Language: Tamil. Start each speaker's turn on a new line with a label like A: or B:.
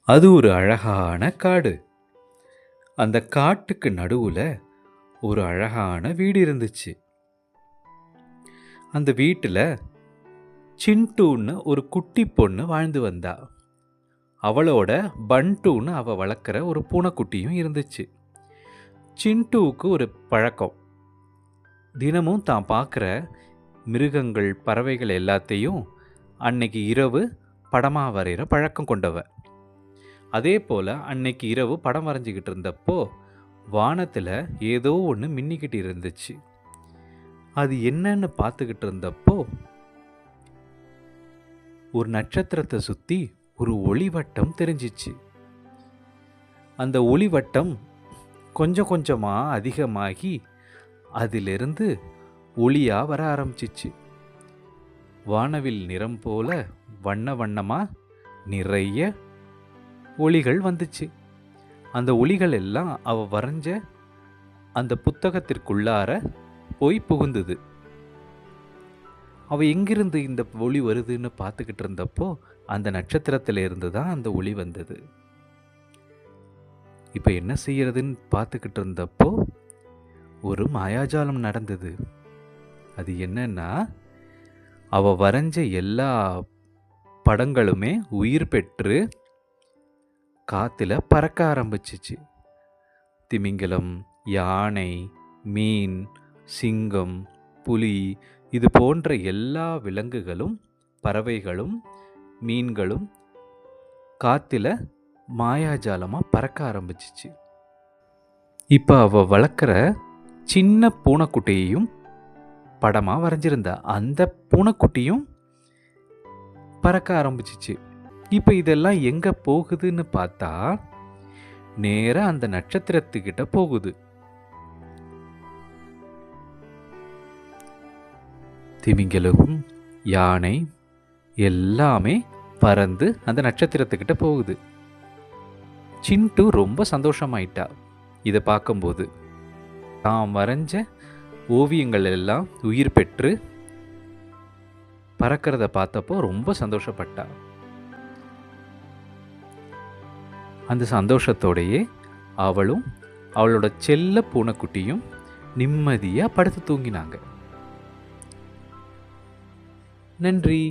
A: அது ஒரு அழகான காடு. அந்த காட்டுக்கு நடுவுல ஒரு அழகான வீடு இருந்துச்சு. அந்த வீட்டுல சின்டூன்னு ஒரு குட்டி பொண்ணு வாழ்ந்து வந்தா. அவளோட பன்டூன்னு அவ வளர்க்குற ஒரு பூனைக்குட்டியும் இருந்துச்சு. சின்டூவுக்கு ஒரு பழக்கம். தினமும் தான் பார்க்குற மிருகங்கள், பறவைகள் எல்லாத்தையும் அன்னைக்கு இரவு படமா வரைகிற பழக்கம் கொண்டவ. அதே போல அன்னைக்கு இரவு படம் வரைஞ்சிக்கிட்டு இருந்தப்போ வானத்துல ஏதோ ஒன்று மின்னிக்கிட்டு இருந்துச்சு. அது என்னன்னு பார்த்துக்கிட்டு இருந்தப்போ ஒரு நட்சத்திரத்தை சுத்தி ஒரு ஒளிவட்டம் தெரிஞ்சிச்சு. அந்த ஒளிவட்டம் கொஞ்சம் கொஞ்சமா அதிகமாகி அதிலிருந்து ஒளியா வர ஆரம்பிச்சிச்சு. வானவில் நிறம் போல வண்ண வண்ணமா நிறைய ஒளிகள் வந்துச்சு. அந்த ஒளிகள் எல்லாம் அவ வரைஞ்ச அந்த புத்தகத்திற்குள்ளார போய் புகுந்தது. அவ எங்கிருந்து இந்த ஒளி வருதுன்னு பார்த்துக்கிட்டு இருந்தப்போ அந்த நட்சத்திரத்தில இருந்து தான் அந்த ஒளி வந்தது. இப்ப என்ன செய்யறதுன்னு பார்த்துக்கிட்டு இருந்தப்போ ஒரு மாயாஜாலம் நடந்தது. அது என்னன்னா, அவ வரைஞ்ச எல்லா படங்களுமே உயிர் பெற்று காத்துல பறக்க ஆரம்பிச்சிச்சு. திமிங்கலம், யானை, மீன், சிங்கம், புலி இது போன்ற எல்லா விலங்குகளும், பறவைகளும், மீன்களும் காத்துல மாயாஜாலமா பறக்க ஆரம்பிச்சிச்சு. இப்ப அவ வளர்க்குற சின்ன பூனைக்குட்டியையும் படமா வரைஞ்சிருந்தா. அந்த பூனைக்குட்டியும் பறக்க ஆரம்பிச்சிச்சு. இப்ப இதெல்லாம் எங்க போகுதுன்னு பார்த்தா நேரா அந்த நட்சத்திரத்துக்கிட்ட போகுது. திமிங்கலமும் யானை எல்லாமே பறந்து அந்த நட்சத்திரத்துக்கிட்ட போகுது. சின்ட்டு ரொம்ப சந்தோஷமாயிட்டா. இதை பார்க்கும்போது தான் வரைஞ்ச ஓவியங்கள் எல்லாம் உயிர் பெற்று பறக்கிறத பார்த்தப்போ ரொம்ப சந்தோஷப்பட்டா. அந்த சந்தோஷத்தோடையே அவளும் அவளோட செல்ல பூனைக்குட்டியும் நிம்மதியா படுத்து தூங்கினாங்க. நன்றி.